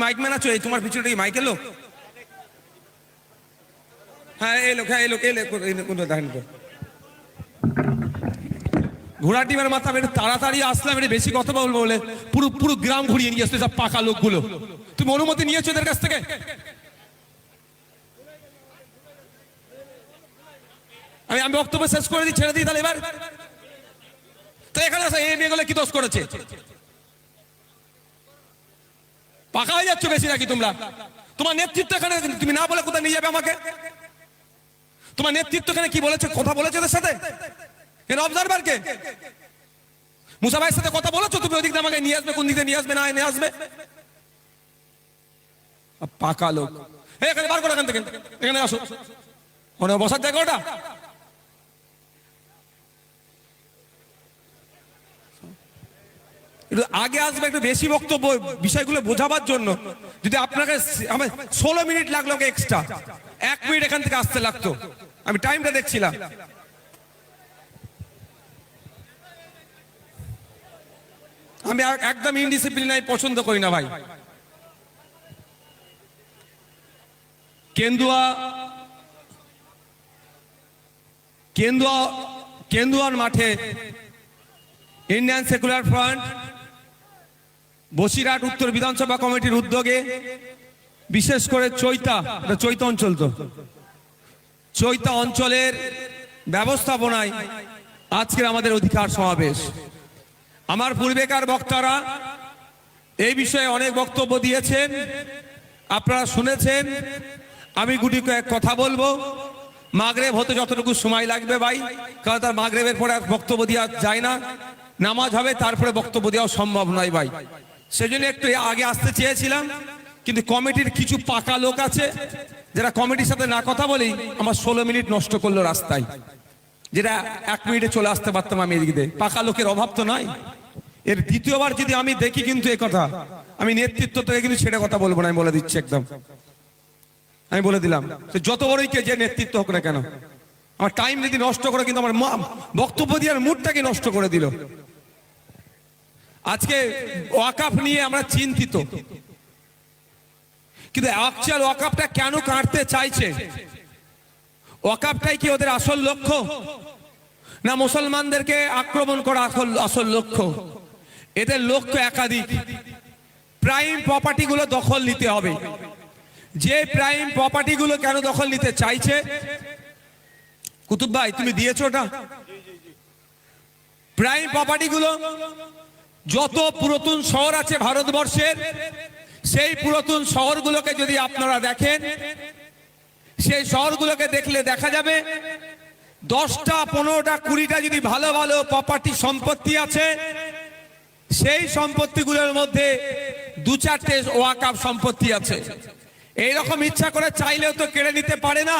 Mic man আছো, এই তোমার পিছনে কি মাইক এলো? হ্যাঁ এলো, হ্যাঁ এলো এলো, দেখেন তো ঘোড়া টিমের মাথা একটু তাড়াতাড়ি আসলাম, একটু বেশি কথা বলবো বলে পুরো পুরো গ্রাম ঘুরিয়ে নিয়ে আসতো সব পাকা লোকগুলো। তুমি অনুমতি নিয়েছো এদের কাছ থেকে? আমি বক্তব্য শেষ করে দিই, ছেড়ে দিই তাহলে এবার। তো এখানে এই মেয়েগুলো কি দোষ করেছে? পাকা হয়ে যাচ্ছ বেশি নাকি তোমরা? তোমার নেতৃত্ব এখানে তুমি না বলে কোথায় নিয়ে যাবে আমাকে? তোমার নেতৃত্ব এখানে কি বলেছে, কথা বলেছে ওদের সাথে? এর অবজারভার কে? মুসা ভাইয়ের সাথে কথা বলেছো তুমি? ওদিকে আমাকে নিয়ে আসবে, কোন দিকে নিয়ে আসবে না নিয়ে আসবে? পাকা লোক এখানে বার করো, এখান থেকে এখানে আসো, মনে বসার জায়গা ওটা। একটু আগে আসবে, একটু বেশি বক্তব্য বিষয়গুলো বোঝাবার জন্য। যদি আপনাকে 16 মিনিট লাগলো এক্সট্রা, 1 মিনিট এখান থেকে আসতে লাগতো। আমি টাইমটা দেখছিলাম। আমি একদম ইনডিসিপ্লিন পছন্দ করি না ভাই। কেন্দুয়ার মাঠে ইন্ডিয়ান সেকুলার ফ্রন্ট বসিরহাট উত্তর বিধানসভা কমিটির উদ্যোগে, বিশেষ করে চৈতা অঞ্চলের ব্যবস্থাপনায় আজকের আমাদের অধিকার সমাবেশ। আমার পূর্বেকার বক্তারা এই বিষয়ে অনেক বক্তব্য দিয়েছেন, আপনারা শুনেছেন। আমি গুটি কয়েক কথা বলবো। মাগরিব হতে যতটুকু সময় লাগবে ভাই, কারণ তার মাগরিবের পরে বক্তব্য দেওয়া যায় না, নামাজ হবে তারপরে বক্তব্য দেওয়া সম্ভব নয় ভাই। সেজন্য একটু আগে আসতে চেয়েছিলাম, কিন্তু কমিটির কিছু পাকা লোক আছে যারা কমিটির সাথে না কথা বলেই আমার 16 মিনিট নষ্ট করলো রাস্তায়, যেটা 1 মিনিটে চলে আসতে পারতাম আমি এদিকে। পাকা লোকের অভাব তো নাই। এর দ্বিতীয়বার যদি আমি দেখি কিন্তু এই কথা, আমি নেতৃত্ব থেকে কিন্তু ছেড়ে কথা বলবো না, আমি বলে দিচ্ছি একদম। আমি বলে দিলাম, যত বড়ই কে যে নেতৃত্ব হোক না কেন, আমার টাইম যদি নষ্ট করে, কিন্তু আমার বক্তব্য দেওয়ার মুডটাকে নষ্ট করে দিল। আজকে ওয়াকাফ নিয়ে আমরা চিন্তিত, কিন্তু অ্যাকচুয়াল ওয়াকাফটা কেন কাটতে চাইছে? ওয়াকাফটাই কি ওদের আসল লক্ষ্য, না মুসলমানদেরকে আক্রমণ করা আসল লক্ষ্য? এদের লক্ষ্য একাধিক। প্রাইম প্রপার্টি গুলো দখল নিতে হবে। যে প্রাইম প্রপার্টি গুলো কেন দখল নিতে চাইছে? কুতুব ভাই তুমি দিয়েছো ওটা? প্রাইম প্রপার্টি গুলো যত পুরাতন শহর আছে ভারতবর্ষের, সেই পুরাতন শহরগুলোকে যদি আপনারা দেখেন, সেই শহরগুলোকে দেখলে দেখা যাবে 10টা 15টা 20টা যদি ভালো ভালো প্রপার্টি সম্পত্তি আছে, সেই সম্পত্তিগুলোর মধ্যে 2-4টে ওয়াকাফ সম্পত্তি আছে। এইরকম ইচ্ছা করে চাইলেও তো কেড়ে নিতে পারে না।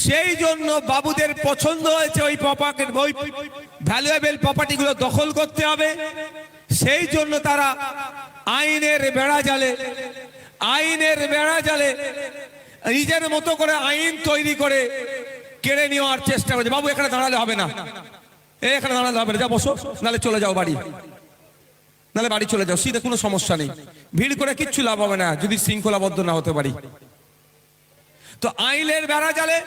সেই জন্য বাবুদের পছন্দ হয়েছে ওই ভ্যালুয়েবল প্রপার্টিগুলো দখল করতে হবে। সেই জন্য তারা আইনের বেড়া জালে নিজের মতো করে আইন তৈরি করে কেড়ে নেওয়ার চেষ্টা করছে। বাবু এখানে দাঁড়ালে হবে না, এখানে দাঁড়ালে হবে না, যা বসো, নাহলে চলে যাও বাড়ি, নাহলে বাড়ি চলে যাও, সিধে কোনো সমস্যা নেই। ভিড় করে কিচ্ছু লাভ হবে না যদি শৃঙ্খলাবদ্ধ না হতে পারি। তো আইনের বেড়া জালে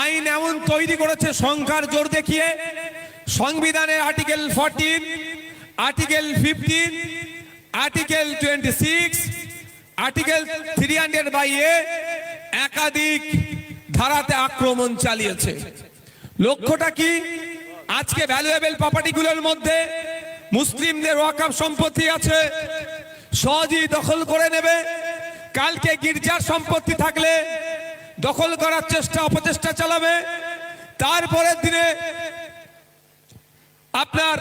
আইন এমন তৈরি করেছে সংখ্যার জোর দেখিয়ে। সংবিধানের article 14, article 15, article 26, article 300(a) একাধিক ধারাতে আক্রমণ চালিয়েছে। লক্ষ্যটা কি? আজকে ভ্যালুয়েবল প্রপার্টিগুলোর মধ্যে মুসলিমদের ওয়াকাফ সম্পত্তি আছে, সহজেই দখল করে নেবে। কালকে গির্জার সম্পত্তি থাকলে দখল করার অপচেষ্টা চালাবে। তারপরের দিনে আপনার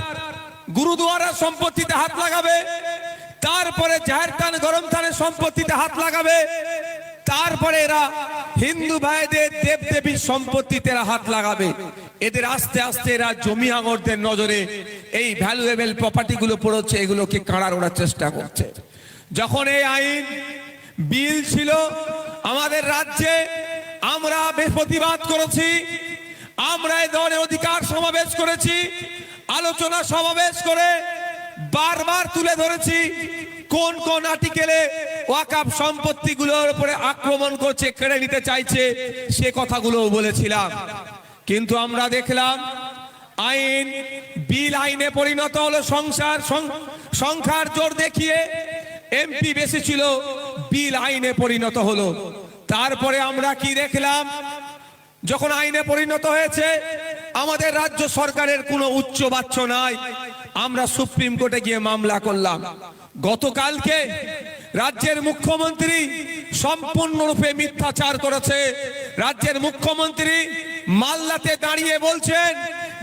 গুরুদুয়ারার সম্পত্তিতে হাত লাগাবে, তারপরে জাহের খান গরম থানের সম্পত্তিতে হাত লাগাবে, তারপরে এরা হিন্দু ভাইদের দেবদেবীর সম্পত্তিতে হাত লাগাবে। এদের আস্তে আস্তে এরা জমি আঙরদের নজরে এই ভ্যালুয়েবল প্রপার্টি গুলো পড়ছে, এগুলোকে কাড়ার ওরা চেষ্টা করছে। যখন এই আইন বিল ছিল আমাদের রাজ্যে, আমরা প্রতিবাদ করেছি, আমরা এই ধরনের অধিকার সমাবেশ করেছি, আলোচনা সমাবেশ করে বারবার তুলে ধরেছি কোন কোন আর্টিকেলে ওয়াকফ সম্পত্তিগুলোর উপরে আক্রমণ করছে, কেড়ে নিতে চাইছে, সে কথাগুলো বলেছিলাম। কিন্তু আমরা দেখলাম আইন বিল আইনে পরিণত হলো। সংখ্যার জোর দেখিয়ে এমপি বেশি ছিল, বিল আইনে পরিণত হলো। তারপরে আমরা কি দেখলাম, যখন আইনে পরিণত হয়েছে, আমাদের রাজ্য সরকারের কোনো উচ্চ বাচ্চ নাই, আমরা সুপ্রিম কোর্টে গিয়ে মামলা করলাম। গতকালকে রাজ্যের মুখ্যমন্ত্রী সম্পূর্ণরূপে মিথ্যাচার করেছে। রাজ্যের মুখ্যমন্ত্রী মাল্লাতে দাঁড়িয়ে বলছেন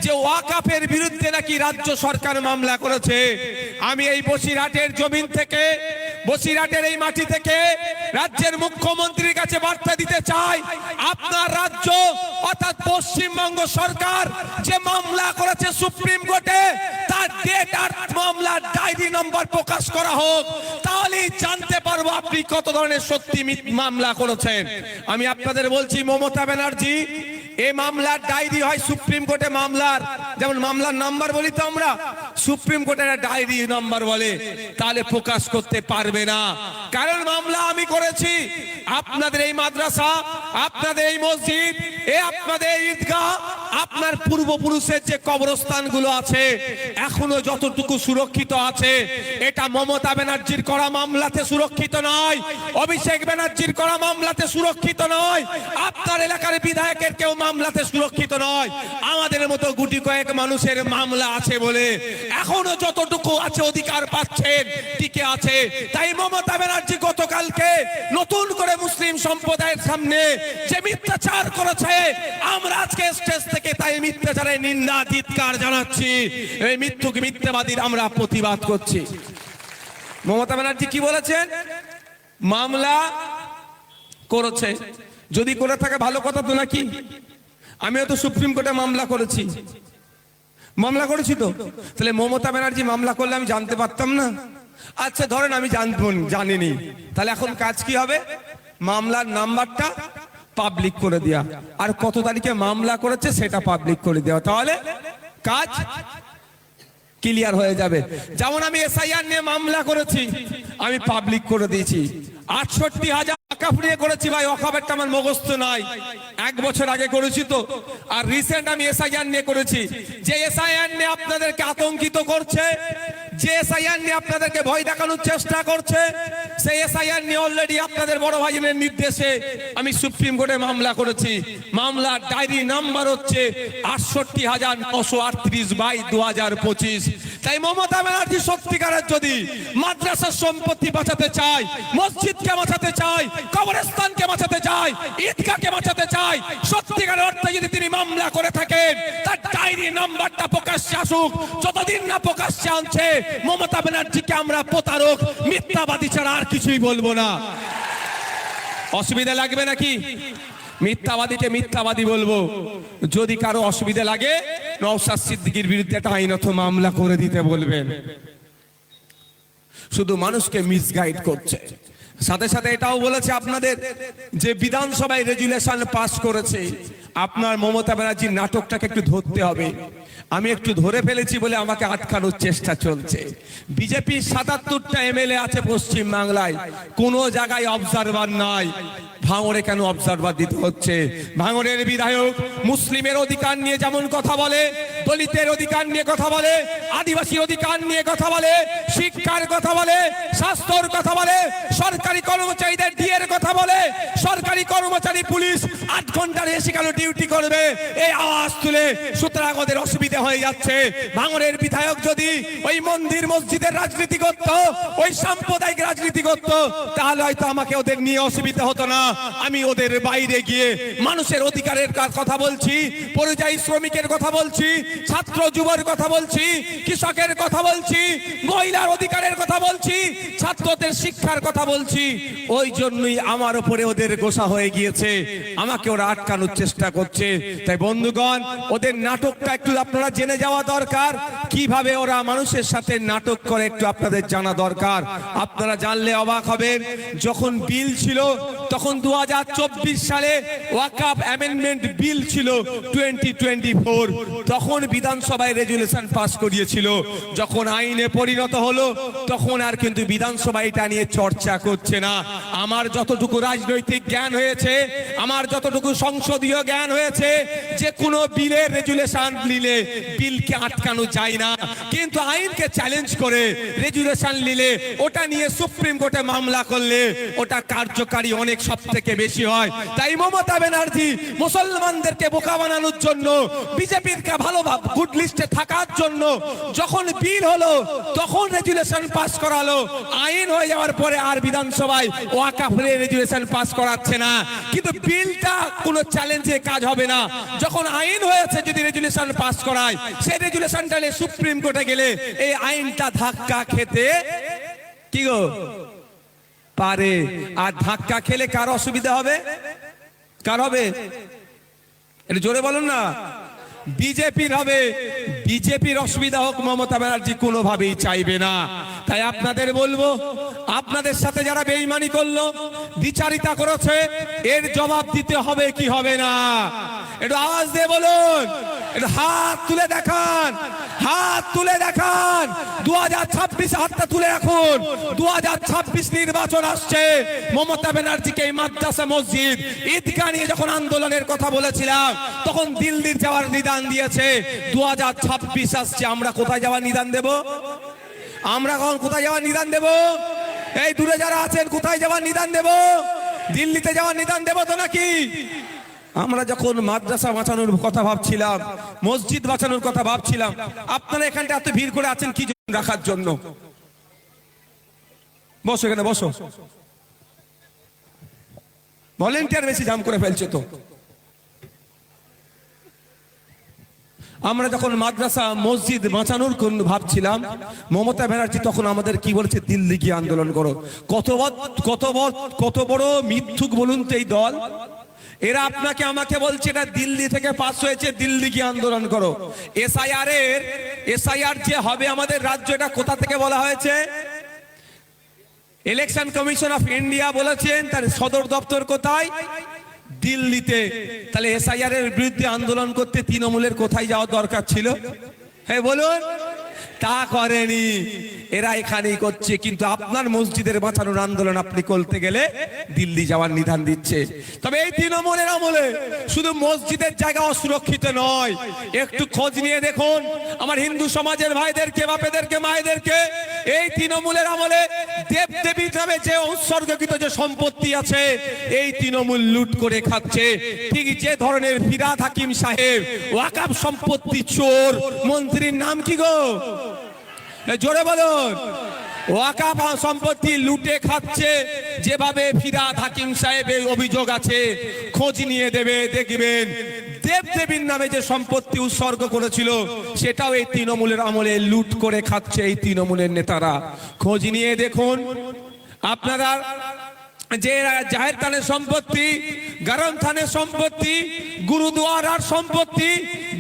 যে ওয়াকফের বিরুদ্ধে নাকি রাজ্য সরকার মামলা করেছে। আমি এই বসিরহাটের জমিন থেকে, বসিরহাটের এই মাটি থেকে রাজ্যের মুখ্যমন্ত্রীর কাছে বার্তা দিতে চাই, আপনার রাজ্য অর্থাৎ পশ্চিমবঙ্গ সরকার যে মামলা করেছে সুপ্রিম কোর্টে, তার ডেট আর মামলার ডায়েরি নম্বর প্রকাশ করা হোক, তাহলেই জানতে পারবো আপনি কত ধরনের সত্যি মামলা করেছেন। আমি আপনাদের বলছি, মমতা ব্যানার্জি, এই মামলার ডায়েরি হয় সুপ্রিম কোর্টে, মামলার যেমন মামলার নাম্বার বলি তো আমরা, সুপ্রিম কোর্টের ডায়েরি নাম্বার বলে, তাহলে প্রকাশ করতে পারবে না। কারণ মামলা আমি করেছি। আপনাদের এই মাদ্রাসা, আপনাদের এই মসজিদ, আপনাদের ঈদগাহ, আপনার পূর্বপুরুষের যে কবরস্থানগুলো আছে এখনো যতটুকু সুরক্ষিত আছে, এটা মমতা ব্যানার্জির করা মামলাতে সুরক্ষিত নয়, অভিষেক ব্যানার্জির করা মামলাতে সুরক্ষিত নয়, আপনার এলাকার বিধায়কের কেউ মামলাতে সুরক্ষিত নয়। আমাদের মতো গুটি কয়েক মানুষের মামলা আছে বলে এখনো যতটুকু আছে অধিকার পাচ্ছেন, টিকে আছে। তাই মমতা ব্যানার্জি গতকালকে নতুন করে মুসলিম সম্প্রদায়ের সামনে যে মিথ্যাচার করেছে, আমরা আজকে স্টেজ থেকে তাই মিথ্যাচারের নিন্দা ধিক্কার জানাচ্ছি। এই মিথ্যাবাদীর আমরা প্রতিবাদ করছি। মমতা ব্যানার্জি কি বলেছেন? মামলা করেছে, যদি করে থাকে ভালো কথা তো নাকি। আমিও তো সুপ্রিম কোর্টে মামলা করেছি, মামলা করেছি তো, তাহলে মমতা ব্যানার্জি মামলা করলে আমি জানতে পারতাম না? আচ্ছা ধরেন আমি জানিনি, তাহলে এখন কাজ কি হবে? মামলার নাম্বারটা পাবলিক করে দেয়া, আর কত তারিখে মামলা করেছে সেটা পাবলিক করে দেওয়া, তাহলে কাজ ক্লিয়ার হয়ে যাবে। যেমন আমি এসআইআর নিয়ে মামলা করেছি, আমি পাবলিক করে দিয়েছি। 68,000 ওয়াকফ নিয়ে করেছি ভাই, ওয়াকফেরটা আমার মুখস্থ নাই, 1 বছর আগে করেছি তো। আর রিসেন্ট আমি এসআইআর নিয়ে করেছি। যে এসআইআর নিয়ে আপনাদেরকে আতঙ্কিত করছে, যে এসআইআর নিয়ে আপনাদেরকে ভয় দেখানোর চেষ্টা করছে, সেই এসআইআর নিয়ে অলরেডি আপনাদের বড় ভাইয়ের নির্দেশে আমি সুপ্রিম কোর্টে মামলা করেছি। মামলার ডায়েরি নাম্বার হচ্ছে 68,938/2025। তাই মমতা ব্যানার্জি সত্যিকারের যদি মাদ্রাসার সম্পত্তি বাঁচাতে চায়, মসজিদকে বাঁচাতে চায়, কবরস্থানকে বাঁচাতে চায়, ঈদগাহকে বাঁচাতে চায়, সত্যিকারের অর্থে যদি তিনি মামলা করে থাকেন, তার ডায়েরি নাম্বারটা প্রকাশ্যে আসুক। যতদিন না প্রকাশ্যে আনছে, মমতা ব্যানার্জিকে আমরা প্রতারক, মিথ্যাবাদী ছাড়া আর কিছুই বলবো না। অসুবিধা লাগবে নাকি? মিথ্যাবাদীকে মিথ্যাবাদী বলবো। যদি কারো অসুবিধা লাগে, নওশাদ সিদ্দিকীর বিরুদ্ধে একটা আইনত মামলা করে দিতে বলবেন। শুধু মানুষকে মিসগাইড করছে। সাথে সাথে এটাও বলেছে আপনাদের যে বিধানসভায় রেজুলেশন পাস করেছে, আপনার মমতা ব্যানার্জির নাটকটাকে একটু ধরতে হবে। আমি একটু ধরে ফেলেছি বলে আমাকে আটকানোর চেষ্টা চলছে। বিজেপির 77টা এমএলএ আছে পশ্চিম বাংলায়, কোন জায়গায় অবজারভার নাই। ভাঙড়ে কেন অবজারভার দিতে হচ্ছে? ভাঙড়ের বিধায়ক মুসলিমের অধিকার নিয়ে যেমন কথা বলে, দলিতের অধিকার নিয়ে কথা বলে, আদিবাসী অধিকার নিয়ে কথা বলে, শিক্ষার কথা বলে, স্বাস্থ্যর কথা বলে, সরকারি কর্মচারীদের ডিএর কথা বলে, সরকারি কর্মচারী পুলিশ 8 ঘন্টার বেশি কেন ডিউটি করবে, এই আওয়াজ তুলে। সুতরাং ওদের অসুবিধা হয়ে যাচ্ছে। ভাঙড়ের বিধায়ক যদি ওই মন্দির মসজিদের রাজনীতি করত, ওই সাম্প্রদায়িক রাজনীতি করত, তাহলে হয়তো আমাকে ওদের নিয়ে অসুবিধা হতো না। আমি ওদের বাইরে গিয়ে মানুষের অধিকারের কথা বলছি, পরিযায়ী শ্রমিকের কথা বলছি, ছাত্র যুবর কথা বলছি, কৃষকের কথা বলছি, মহিলার অধিকারের কথা বলছি, ছাত্রদের শিক্ষার কথা বলছি। ওই জন্যই আমার উপরে ওদের গোসা হয়ে গিয়েছে, আমাকে ওরা আটকানোর চেষ্টা করছে। তাই বন্ধুগণ, ওদের নাটকটা একটু আপনারা জেনে যাওয়া দরকার। কিভাবে ওরা মানুষের সাথে নাটক করে একটু আপনাদের জানা দরকার। আপনারা জানলে অবাক হবেন, যখন বিল ছিল তখন 2024 সালে ওয়াকফ অ্যামেন্ডমেন্ট বিল ছিল 2024, তখন বিধানসভায় রেজুলেশন পাস করিয়েছিল। যখন আইনে পরিণত হলো তখন আর কিন্তু বিধানসভা এটা নিয়ে চর্চা করছে না। আমার যতটুকু রাজনৈতিক জ্ঞান হয়েছে, আমার যতটুকু সংসদীয় জ্ঞান হয়েছে, যে কোনো বিলের রেজুলেশন নিলে বিলকে আটকানো যায় না, কিন্তু আইনকে চ্যালেঞ্জ করে রেজুলেশন নিলে ওটা নিয়ে সুপ্রিম কোর্টে মামলা করলে ওটা কার্যকারী অনেক সব থেকে বেশি হয়। তাই মমতা ব্যানার্জি মুসলমানদেরকে বোকা বানানোর জন্য, বিজেপির কে ভালো গুড লিস্টে থাকার জন্য যখন বিল হলো তখন রেজুলেশন পাস করালো, আইন হয়ে যাওয়ার পরে আর বিধানসভায় ওয়াকফের রেজুলেশন পাস করাচ্ছে না। কিন্তু বিলটা কোনো চ্যালেঞ্জে কাজ হবে না। যখন আইন হয়েছে যদি রেজুলেশন পাস করায়, সেই রেজুলেশনটা নিয়ে সুপ্রিম কোর্টে গেলে এই আইনটা ধাক্কা খেতে কি গো পারে। আর ধাক্কা খেলে কার অসুবিধা হবে? কার হবে? এটা জোরে বলুন না। বিজেপির হবে। বিজেপির অসুবিধা হোক মমতা ব্যানার্জি কোনোভাবেই চাইবে না। তাই আপনাদের বলবো, আপনাদের সাথে যারা বেঈমানি করলো, বিচারিতা করেছে, এর জবাব দিতে হবে কি হবে না? একটু আওয়াজ দিয়ে বলুন, একটু হাত তুলে দেখান, হাত তুলে দেখান। 2026 হাতটা তুলে রাখুন। 2026 নির্বাচন আসছে। মমতা ব্যানার্জিকে এই মাদ্রাসা, মসজিদ, ঈদগাহ নিয়ে যখন আন্দোলনের কথা বলেছিলাম তখন দিল্লির যাওয়ার নিদান দিয়েছে। 2026 আসছে, আমরা কোথায় যাওয়ার নিদান দেব? আমরা কখন কোথায় যাওয়ার নিদান দেব? এই দূরে যারা আছেন কোথায় যাওয়ার নিদান দেব? দিল্লিতে যাওয়ার নিদান দেব তো নাকি? আমরা যখন মাদ্রাসা বাঁচানোর কথা ভাবছিলাম, মসজিদ বাঁচানোর কথা ভাবছিলাম, আপনারা এখানটা এত ভিড় করে আছেন কি রাখার জন্য? বসো এখানে, বসো। ভলেন্টিয়ার বেশি জাম করে ফেলছে তো। আমরা যখন মাদ্রাসা, মসজিদ বাঁচানোর ভাবছিলাম, মমতা ব্যানার্জি তখন আমাদের কি বলেছে? দিল্লি গিয়ে আন্দোলন করো। কত বড় মিথ্যুক বলুন তো এই দল। এরা আপনাকে আমাকে বলছে এটা দিল্লি থেকে পাস হয়েছে, দিল্লি গিয়ে আন্দোলন করো। এসআইআর যে হবে আমাদের রাজ্য, এটা কোথা থেকে বলা হয়েছে? ইলেকশন কমিশন অফ ইন্ডিয়া বলেছেন। তার সদর দপ্তর কোথায়? দিল্লিতে। তাহলে এসআইআর এর বিরুদ্ধে আন্দোলন করতে তৃণমূলের কোথায় যাওয়া দরকার ছিল? হ্যাঁ বলুন। তা করেনি, এরা এখানেই করছে। কিন্তু আপনার মসজিদের বাঁচানোর আন্দোলন আপনি করতে গেলে দিল্লি যাওয়ার নিধান দিচ্ছে। তবে এই তৃণমূলের আমলে শুধু মসজিদের জায়গা অসুরক্ষিত নয়, একটু খোঁজ নিয়ে দেখুন আমার হিন্দু সমাজের ভাইদেরকে, বাপেদেরকে, মায়েদেরকে। এই তৃণমূলের আমলে দেবদেবীর নামে যে উৎসর্গকৃত যে সম্পত্তি আছে, এই তৃণমূল লুট করে খাচ্ছে। ঠিক যে ধরনের ফিরহাদ হাকিম সাহেব ওয়াকফ সম্পত্তি চোর, মন্ত্রীর নাম কি গো? জোরে বলুন। ওয়াকফ সম্পত্তি লুটে খাচ্ছে, যেভাবে ফিরহাদ হাকিম সাহেবের অভিযোগ আছে, খোঁজ নিয়ে দেখবেন দেবদেবীর নামে যে সম্পত্তি উৎসর্গ করেছিল সেটাও এই তৃণমূলের আমলে লুট করে খাচ্ছে এই তৃণমূলের নেতারা। খোঁজ নিয়ে দেখুন আপনারা, যে জাহের থানের সম্পত্তি, গরম থানের সম্পত্তি, গুরুদুয়ারার সম্পত্তি,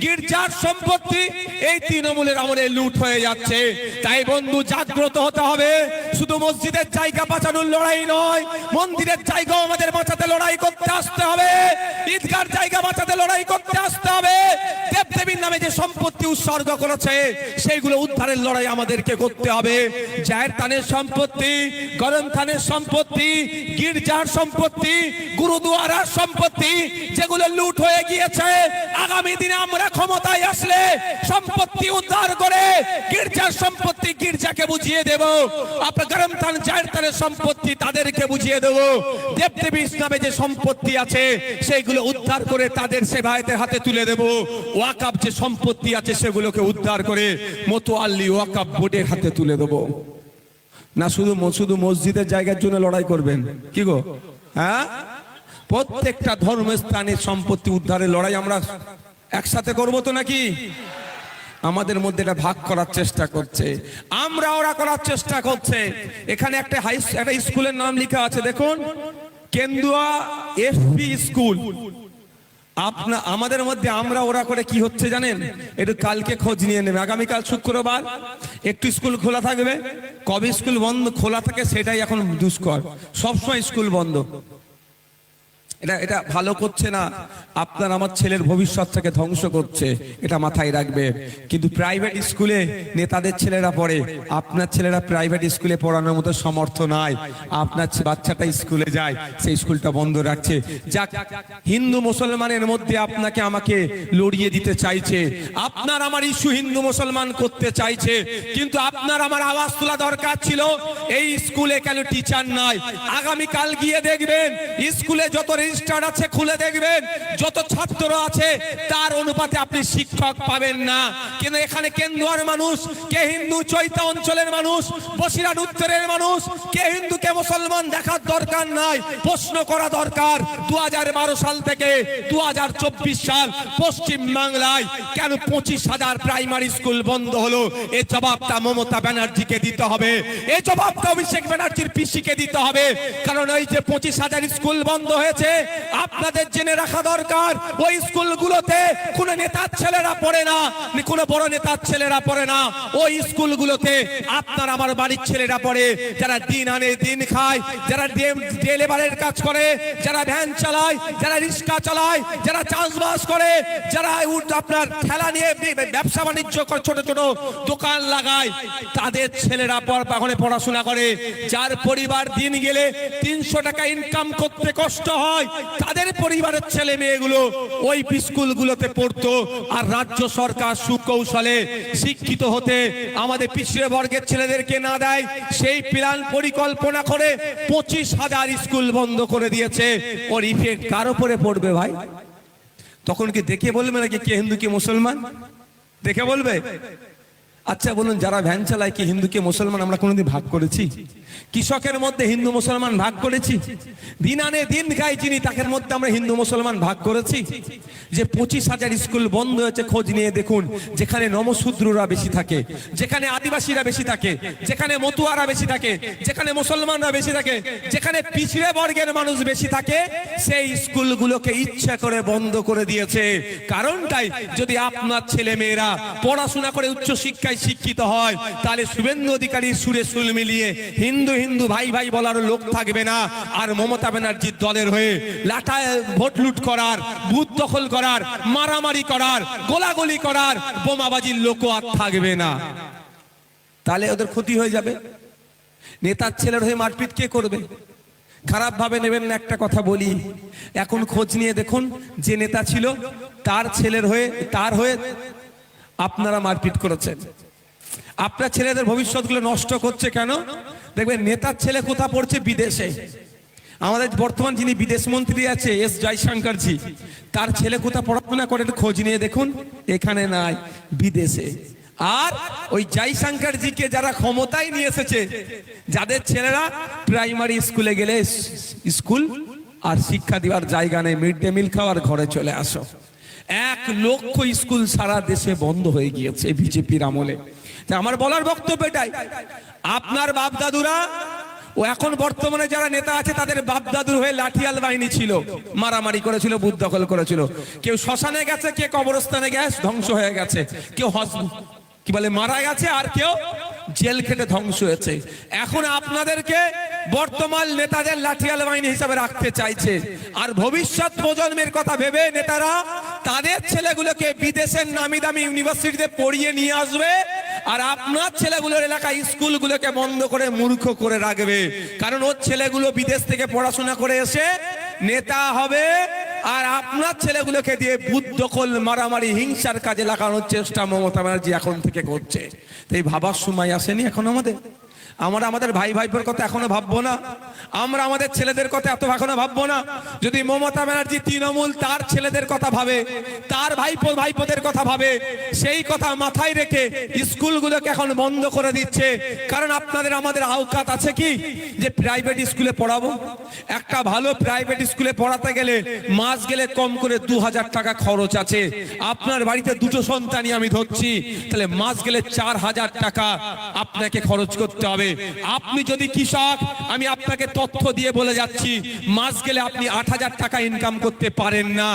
গির্জার সম্পত্তি এই তৃণমূলের আমলে লুট হয়ে যাচ্ছে। তাই বন্ধু জাগ্রত হতে হবে। শুধু মসজিদের জায়গা বাঁচানোর লড়াই নয়, মন্দিরের জায়গাও আমাদের বাঁচাতে লড়াই করতে আসতে হবে। ঈদগার জায়গা বাঁচাতে লড়াই করতে আসতে হবে। দেবদেবীর নামে যে সম্পত্তি উৎসর্গ করেছে সেইগুলো উদ্ধারের লড়াই আমাদেরকে করতে হবে। জাহের থানের সম্পত্তি, গরম থানের সম্পত্তি, গির্জার সম্পত্তি, গুরুদুয়ারার সম্পত্তি যেগুলো লুট হয়ে গিয়েছে, আগামী দিনে আমরা ক্ষমতায় আসলে সম্পত্তি উদ্ধার করে গির্জার সম্পত্তি গির্জাকে বুঝিয়ে দেব। আপনার গরম থান, জাহের থানের সম্পত্তি তাদেরকে বুঝিয়ে দেব। দেবদেবীর নামে যে সম্পত্তি আছে সেইগুলো উদ্ধার করে তাদের সেবায়েতের হাতে তুলে দেব। ওয়াকফ যে সম্পত্তি আছে সেগুলোকে উদ্ধার করে মোতোয়াল্লি ওয়াকফ বোর্ডের হাতে তুলে দেব। না শুধু মসজিদের জায়গার জন্য লড়াই করবেন কি গো? হ্যাঁ, প্রত্যেকটা ধর্মস্থানের সম্পত্তি উদ্ধারের লড়াই আমরা একসাথে করব তো নাকি? আমাদের মধ্যে এটা ভাগ করার চেষ্টা করছে, আমরা ওরা করার চেষ্টা করছে। এখানে একটা স্কুলের নাম লেখা আছে দেখুন, কেন্দুয়া এফপি স্কুল। আমাদের মধ্যে আমরা ওরা করে কি হচ্ছে জানেন? একটু কালকে খোঁজ নিয়ে নেবে। আগামীকাল শুক্রবার একটু স্কুল খোলা থাকবে। কবে স্কুল বন্ধ খোলা থাকে সেটাই এখন দুষ্কর। সবসময় স্কুল বন্ধ। এটা এটা ভালো করছে না, আপনার আমার ছেলের ভবিষ্যৎটাকে ধ্বংস করছে, এটা মাথায় রাখবে। কিন্তু প্রাইভেট স্কুলে নেতাদের ছেলেরা পড়ে, আপনার ছেলেরা প্রাইভেট স্কুলে পড়ানোর মতো সমর্থ নাই। আপনার বাচ্চাটা স্কুলে যায়, সেই স্কুলটা বন্ধ রাখছে। যাক, হিন্দু মুসলমানের মধ্যে আপনাকে আমাকে লড়িয়ে দিতে চাইছে, আপনার আমার ইস্যু হিন্দু মুসলমান করতে চাইছে, কিন্তু আপনার আমার আওয়াজ তোলা দরকার ছিল এই স্কুলে কেন টিচার নাই। আগামীকাল গিয়ে দেখবেন স্কুলে যত রেজিস্টার আছে খুলে দেখবেন, যত ছাত্র আছে তার অনুপাতে আপনি শিক্ষক পাবেন না। কিন্তু এখানে কেন্দুয়ার মানুষ, কে হিন্দু চৈতা অঞ্চলের মানুষ, বসিরহাট উত্তরের মানুষ, কে হিন্দু কে মুসলমান দেখার দরকার নাই, প্রশ্ন করা দরকার 2012 সাল থেকে 2024 সাল পশ্চিম বাংলায় কেন 25,000 প্রাইমারি স্কুল বন্ধ হলো? এই জবাবটা মমতা ব্যানার্জিকে দিতে হবে, এই জবাবটা অভিষেক ব্যানার্জির পিসিকে দিতে হবে। কারণ এই যে 25,000 স্কুল বন্ধ হয়েছে, আপনাদের জেনে রাখা দরকার ওই স্কুলগুলোতে কোন নেতার ছেলেরা পড়ে না, কোন বড় নেতার ছেলেরা পড়ে না। ওই স্কুলগুলোতে আপনার আমার বাড়ির ছেলেরা পড়ে, যারা দিন আনে দিন খায়, যারা ডে লেবারের কাজ করে, যারা ভ্যান চালায়, যারা রিক্সা চালায়, যারা চাষবাস করে, যারা আপনার ঠেলা নিয়ে ব্যবসা বাণিজ্য করে, ছোট ছোট দোকান লাগায়, তাদের ছেলেরা পড়াশোনা করে। যার পরিবার দিন গেলে 300 টাকা ইনকাম করতে কষ্ট হয়, তাদের পরিবারের ছেলে মেয়েগুলো ওই স্কুলগুলোতে পড়তো। আর রাজ্য সরকার সুকৌশলে শিক্ষিত হতে আমাদের পিছিয়ে বর্গের ছেলেদেরকে না দেয়, সেই প্ল্যান পরিকল্পনা করে 25,000 স্কুল বন্ধ করে দিয়েছে। ওর ইফেক্ট কার উপরে পড়বে ভাই? তখন কি দেখে বলবে নাকি কে হিন্দু কে মুসলমান? দেখে বলবে? আচ্ছা বলুন, যারা ভ্যান চালায় কি হিন্দু কে মুসলমান আমরা কোনোদিন ভাগ করেছি? কৃষকের মধ্যে হিন্দু মুসলমান ভাগ করেছি? দিন আনে দিন খাই যিনি, তাদের মধ্যে আমরা হিন্দু মুসলমান ভাগ করেছি? যে 25,000 স্কুল বন্ধ হয়েছে, খোঁজ নিয়ে দেখুন। যেখানে নমশূদ্ররা বেশি থাকে, যেখানে আদিবাসীরা বেশি থাকে, যেখানে মতুয়ারা বেশি থাকে, যেখানে মুসলমানরা বেশি থাকে, যেখানে পিছিয়ে বর্গের মানুষ বেশি থাকে, সেই স্কুলগুলোকে ইচ্ছা করে বন্ধ করে দিয়েছে। কারণটাই, যদি আপনার ছেলে মেয়েরা পড়াশোনা করে উচ্চ শিক্ষায় শিক্ষিত হয়, তাহলে শুভেন্দু অধিকারীর সুরে সুর মিলিয়ে হিন্দু হিন্দু ভাই ভাই বলার লোক থাকবে না। আর মমতা ব্যানার্জির দলের হয়ে লাঠায় ভোট লুট করার, বুথ দখল করার, মারামারি করার, গোলাগুলি করার, বোমাবাজির লোক আর থাকবে না। তাহলে ওদের ক্ষতি হয়ে যাবে। নেতার ছেলের হয়ে মারপিট কে করবে? খারাপ ভাবে নেবেন না, একটা কথা বলি, এখন খোঁজ নিয়ে দেখুন যে নেতা ছিল তার ছেলের হয়ে, তার হয়ে আপনারা মারপিট করেছেন। আপনার ছেলেদের ভবিষ্যৎগুলো নষ্ট করছে কেন? দেখবেন নেতার ছেলে কোথা পড়ছে? বিদেশে। আমাদের বর্তমান যিনি বিদেশ মন্ত্রী আছে এস জয়শঙ্করজি, তার ছেলে কোথা পড়াশোনা করে একটু খোঁজ নিয়ে দেখুন, এখানে নাই, বিদেশে। আর ওই জয়শঙ্করজিকে যারা ক্ষমতায় নিয়ে এসেছে, যাদের ছেলেরা প্রাইমারি স্কুলে গেলে স্কুল আর শিক্ষা দেওয়ার জায়গা নেই, মিড ডে মিল খাওয়ার ঘরে চলে আসো। 1 লক্ষ স্কুল সারা দেশে বন্ধ হয়ে গিয়েছে বিজেপির আমলে। আমার বলার বক্তব্য এটাই, আপনার বাপ দাদুরা ও এখন বর্তমানে যারা নেতা আছে তাদের বাপ দাদুর হয়ে লাঠিয়াল বাহিনী ছিল, মারামারি করেছিল, বুথ দখল করেছিল। কেউ শ্মশানে গেছে, কে কবরস্থানে গেছে, ধ্বংস হয়ে গেছে, কেউ কি বলে মারা গেছে, আর কেউ জেল খেটে ধ্বংস হয়েছে। এখন আপনাদেরকে বর্তমান নেতাদের লাঠিয়াল বাহিনী হিসাবে রাখতে চাইছে। আর ভবিষ্যৎ প্রজন্মের কথা ভেবে নেতারা তাদের ছেলেগুলোকে বিদেশের নামি দামি ইউনিভার্সিটিতে পড়িয়ে নিয়ে আসবে, আর আপনার ছেলেগুলোর এলাকায় স্কুলগুলোকে বন্ধ করে মূর্খ করে রাখবে। কারণ ওর ছেলেগুলো বিদেশ থেকে পড়াশোনা করে এসে নেতা হবে, আর আপনার ছেলেগুলোকে দিয়ে বুথ দখল, মারামারি, হিংসার কাজে লাগানোর চেষ্টা মমতা ব্যানার্জি এখন থেকে করছে। তাই ভাবার সময় আসেনি এখন আমাদের? আমরা আমাদের ভাই ভাইপোর কথা এখনো ভাববো না? আমরা আমাদের ছেলেদের কথা এত এখনো ভাববো না? যদি মমতা ব্যানার্জি তৃণমূল তার ছেলেদের কথা ভাবে, তার ভাইপোদের কথা ভাবে, সেই কথা মাথায় রেখে স্কুলগুলোকে এখন বন্ধ করে দিচ্ছে। কারণ আপনাদের আমাদের আওকাত আছে কি যে প্রাইভেট স্কুলে পড়াবো? একটা ভালো প্রাইভেট স্কুলে পড়াতে গেলে মাস গেলে কম করে 2000 টাকা খরচ আছে। আপনার বাড়িতে 2টো সন্তানই আমি ধরছি, তাহলে মাস গেলে 4000 টাকা আপনাকে খরচ করতে হবে। হবে। আপনি যদি কৃষক, আমি আপনাকে তথ্য দিয়ে বলে যাচ্ছি, মাস গেলে আপনি 8,000 টাকা ইনকাম করতে পারেন না।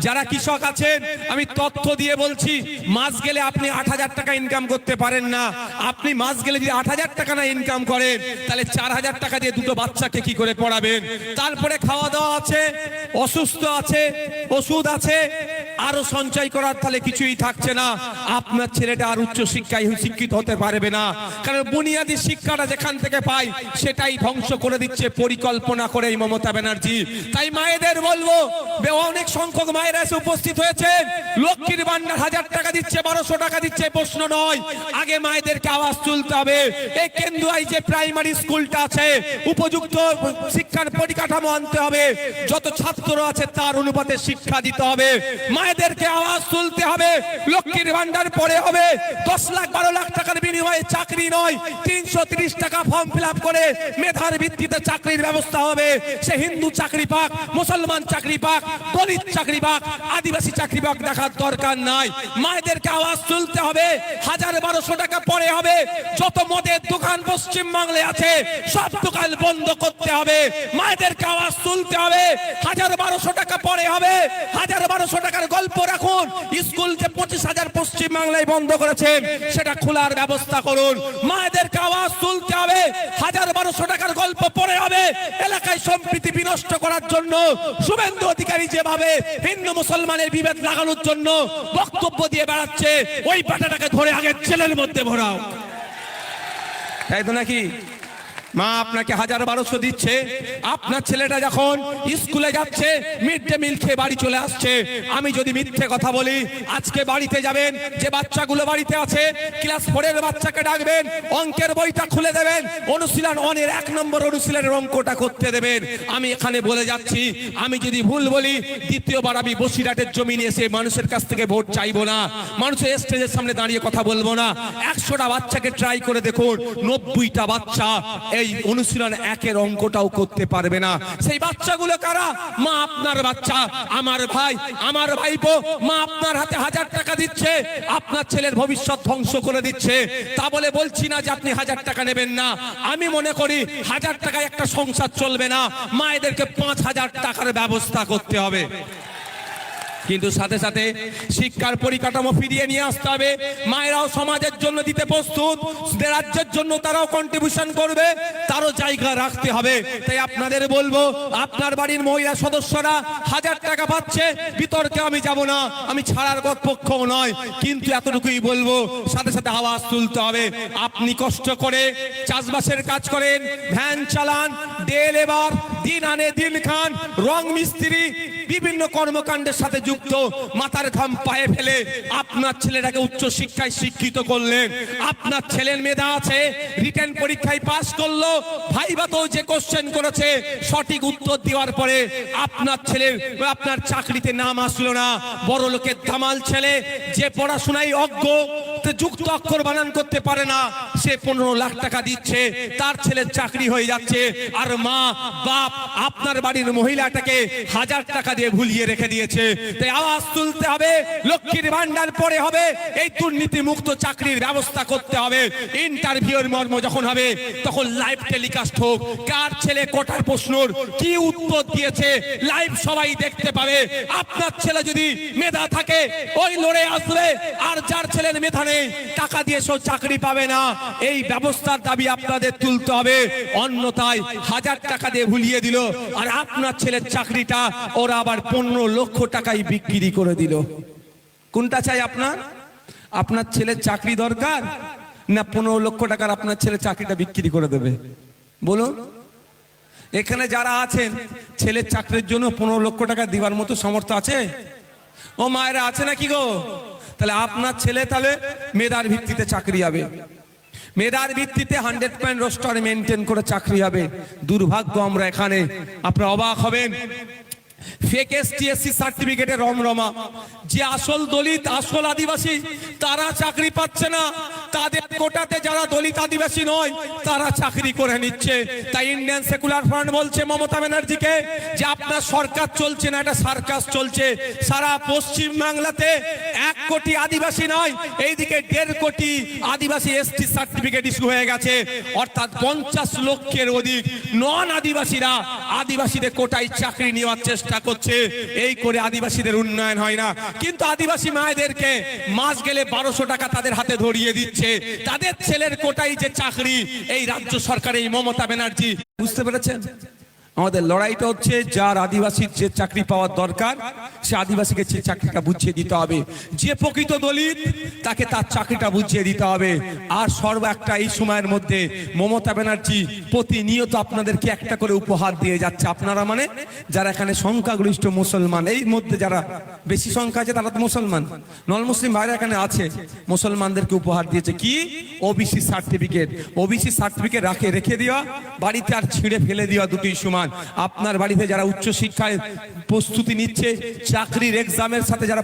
যারা কৃষক আছেন আমি তথ্য দিয়ে বলছি, মাস গেলে আপনি 8,000 টাকা ইনকাম করতে পারেন না। আপনি মাস গেলে যদি 8,000 টাকা না ইনকাম করেন, তাহলে 4,000 টাকা দিয়ে দুটো বাচ্চাকে কি করে পড়াবেন? তারপরে খাওয়া দাওয়া আছে, অসুস্থ আছে, ওষুধ আছে, আরো সঞ্চয় করার তাহলে কিছুই থাকছে না। আপনার ছেলেটা আর উচ্চ শিক্ষায় শিক্ষিত হতে পারবে না, কারণ বুনিয়াদী শিক্ষাটা যেখান থেকে পাই সেটাই ধ্বংস করে দিচ্ছে পরিকল্পনা করে এই মমতা ব্যানার্জি। তাই মায়েদের বলবো, অনেক সংখ্যক মায়েরা এসে উপস্থিত হয়েছেন, লক্ষ্মীর ভান্ডার 1,000 টাকা দিচ্ছে, 1200 টাকা দিচ্ছে, প্রশ্ন নয়। আগে মায়েদেরকে আওয়াজ তুলতে হবে। এই কেন্দুয়াই যে প্রাইমারি স্কুলটা আছে, উপযুক্ত শিক্ষার পরিকাঠামো আনতে হবে, যত ছাত্র আছে তার অনুপাতে শিক্ষা দিতে হবে। মায়েদেরকে আওয়াজ তুলতে হবে। লক্ষ্মীর ভান্ডার পরে হবে 10 লাখ 12 লাখ টাকার বিনিময়ে চাকরি নয়, 330 টাকা ফর্ম ফিল আপ করে মেধার ভিত্তিতে চাকরির ব্যবস্থা হবে। সে হিন্দু চাকরি পাক, মুসলমান চাকরি পাক, দলিত চাকরি পাক, আদিবাসী চাকরি পাক, দেখার দরকার নাই। মায়েদেরকে আওয়াজ তুলতে হবে। 1,000-1,200 টাকা পরে হবে। যত মদের দোকান পশ্চিম বাংলায় আছে সব দোকান বন্ধ করতে হবে। মায়েদেরকে আওয়াজ তুলতে হবে। 1,000-1,200 টাকা পরে হবে। 1,000-1,200 টাকার গল্প রাখুন। স্কুল যে 25,000 পশ্চিম বাংলায় বন্ধ করেছেন সেটা খোলার ব্যবস্থা করুন। মায়েদেরকে আওয়াজ তুলতে হবে। 1,000-1,200 টাকার গল্প পরে হবে। এলাকায় সম্প্রীতি বিনষ্ট করার জন্য শুভেন্দু অধিকারী যেভাবে হিন্দু মুসলমানের বিভেদ লাগানোর জন্য বক্তব্য দিয়ে বেড়াচ্ছে, ওই পাটাটাকে ধরে আগে জেলের মধ্যে ভরাও। তাই তো নাকি? মা আপনাকে 1,000-1,200 দিচ্ছে, আপনার ছেলেটা যখন স্কুলে যাচ্ছে মিড ডে মিল খেয়ে বাড়ি চলে আসছে। আমি যদি মিথ্যে কথা বলি, আজকে বাড়িতে যাবেন, যে বাচ্চাগুলো বাড়িতে আছে ক্লাস 4 এর বাচ্চাকে ডাকবেন, অঙ্কের বইটা খুলে দেবেন, অনুশীলন 1 1 নম্বর অনুশীলনের অঙ্কটা করতে দেবেন। আমি এখানে বলে যাচ্ছি, আমি যদি ভুল বলি, দ্বিতীয়বার আমি বসিরহাটের জমি নিয়ে এসে মানুষের কাছ থেকে ভোট চাইবো না, মানুষের স্টেজের সামনে দাঁড়িয়ে কথা বলবো না। 100টা বাচ্চাকে ট্রাই করে দেখুন, 90টা বাচ্চা এই অনুশীলন 1 এর অঙ্কটাও করতে পারবে না। সেই বাচ্চাগুলো কারা? মা আপনার বাচ্চা, আমার ভাই, আমার ভাইপো। মা আপনার হাতে 1,000 টাকা দিচ্ছে, আপনার ছেলের ভবিষ্যৎ ধ্বংস করে দিচ্ছে। তা বলে বলছি না যে আপনি 1,000 টাকা নেবেন না। আমি মনে করি 1,000 টাকায় একটা সংসার চলবে না, মায়েদেরকে 5,000 টাকার ব্যবস্থা করতে হবে। কিন্তু সাথে সাথে শিক্ষার পরিকাঠামো ফিরিয়ে নিয়ে আসতে হবে। মায়েরাও সমাজের জন্য দিতে প্রস্তুত, রাজ্যের জন্য তারাও কন্ট্রিবিউশন করবে, তারও জায়গা রাখতে হবে। তাই আপনাদের বলবো, আপনার বাড়ির মহিলা সদস্যরা 1,000 টাকা পাচ্ছে, বিতর্কে আমি যাব না, আমি ছাড়ার পক্ষও নয়, কিন্তু এতটুকুই বলবো, সাথে সাথে আওয়াজ তুলতে হবে। আপনি কষ্ট করে চাষবাসের কাজ করেন, ভ্যান চালান, ডে লেবার, দিন আনে দিন খান, রং মিস্ত্রি, বিভিন্ন কর্মকাণ্ডের সাথে যুক্ত, মাথার ঘাম পায়ে ফেলে আপনার ছেলেটাকে উচ্চ শিক্ষায় শিক্ষিত করলেন। আপনার ছেলের মেধা আছে, রিটেন পরীক্ষায় পাস করলো, ভাইভাতেও যে কোশ্চেন করেছে সঠিক উত্তর দেওয়ার পরে আপনার ছেলের আপনার চাকরিতে নাম আসলো না। বড় লোকের ধামাল ছেলে, যে পড়াশোনায় অজ্ঞ, যুক্ত অক্ষর বানান করতে পারে না, সে 15 লাখ টাকা দিচ্ছে, তার ছেলের চাকরি হয়ে যাচ্ছে। আর মা বাপ আপনার বাড়ির মহিলাটাকে 1,000 টাকা দিয়ে ভুলিয়ে রেখে দিয়েছে। তাই আওয়াজ তুলতে হবে। লক্ষ্মীর ভান্ডার পরে হবে, এই দুর্নীতি মুক্ত চাকরির ব্যবস্থা করতে হবে। ইন্টারভিউর মর্ম যখন হবে তখন লাইভ টেলিকাস্ট হোক, কার ছেলে কটার প্রশ্নর কি উত্তর দিয়েছে লাইভ সবাই দেখতে পাবে। আপনার ছেলে যদি মেধা থাকে ওই লড়ে আসবে, আর যার ছেলের মেধা নেই টাকা দিয়ে সব চাকরি পাবে না। এই ব্যবস্থার দাবি আপনাদের তুলতে হবে। অন্যথায় 1,000 টাকা দিয়ে ভুলিয়ে দিল, আর আপনার ছেলের চাকরিটা ওরা আবার 15 লক্ষ টাকায় বিক্রি করে দিল। কোনটা চাই আপনার? আপনার ছেলের চাকরি দরকার না 15 লক্ষ টাকার আপনার ছেলের চাকরিটা বিক্রি করে দেবে? বলুন। এখানে যারা আছেন ছেলের চাকরির জন্য 15 লক্ষ টাকা দেওয়ার মতো সামর্থ্য আছে? ও মায়েরা আছে নাকি গো? তাহলে আপনার ছেলে তাহলে মেধার ভিত্তিতে চাকরি হবে, মেধার ভিত্তিতে 100% রোস্টার মেনটেন করে চাকরি হবে। দুর্ভাগ্য আমরা এখানে, আপনারা অবাক হবেন, ফেক এসটিএসসি সার্টিফিকেটে রমরমা, যে আসল দলিত আসল আদিবাসী তারা চাকরি পাচ্ছে না, তাদের কোটাতে যারা দলিত আদিবাসী নয় তারা চাকরি করে নিচ্ছে। তাই ইন্ডিয়ান সেকুলার ফ্রন্ট বলছে মমতা ব্যানার্জিকে যে আপনার সরকার চলছে না, এটা সার্কাস চলছে। সারা পশ্চিম বাংলাতে 1 কোটি আদিবাসী নয়, এইদিকে 1.5 কোটি আদিবাসী এসটি সার্টিফিকেট ইস্যু হয়ে গেছে, অর্থাৎ 50 লক্ষের অধিক নন আদিবাসীরা আদিবাসীদের কোটায় চাকরি নেওয়ার চেষ্টা করছে। এই করে আদিবাসীদের উন্নয়ন হয় না। কিন্তু আদিবাসী মায়েদেরকে মাস গেলে 1200 টাকা তাদের হাতে ধরিয়ে দিচ্ছে। তাদের ছেলের কোটায় যে চাকরি, এই রাজ্য সরকার, এই মমতা ব্যানার্জি, বুঝতে পেরেছেন? আমাদের লড়াইটা হচ্ছে যার আদিবাসীর যে চাকরি পাওয়ার দরকার সে আদিবাসীকে যে চাকরিটা বুঝিয়ে দিতে হবে। যে প্রকৃত দলিত তাকে তার চাকরিটা বুঝিয়ে দিতে হবে। আর সর্ব একটা এই সময়ের মধ্যে মমতা ব্যানার্জি প্রতিনিয়ত আপনাদেরকে একটা করে উপহার দিয়ে যাচ্ছে। আপনারা মানে যারা এখানে সংখ্যাগরিষ্ঠ মুসলমান, এই মধ্যে যারা বেশি সংখ্যা আছে তারা তো মুসলমান, নন মুসলিম ভাইরা এখানে আছে, মুসলমানদেরকে উপহার দিয়েছে কি? OBC certificate. ওবিসি সার্টিফিকেট রেখে দেওয়া, বাড়িতে আর ছিঁড়ে ফেলে দেওয়া দুটোই সমান। আপনার বাড়িতে যারা উচ্চ শিক্ষায় প্রস্তুতি নিচ্ছে, চাকরির এক্সামের সাথে যারা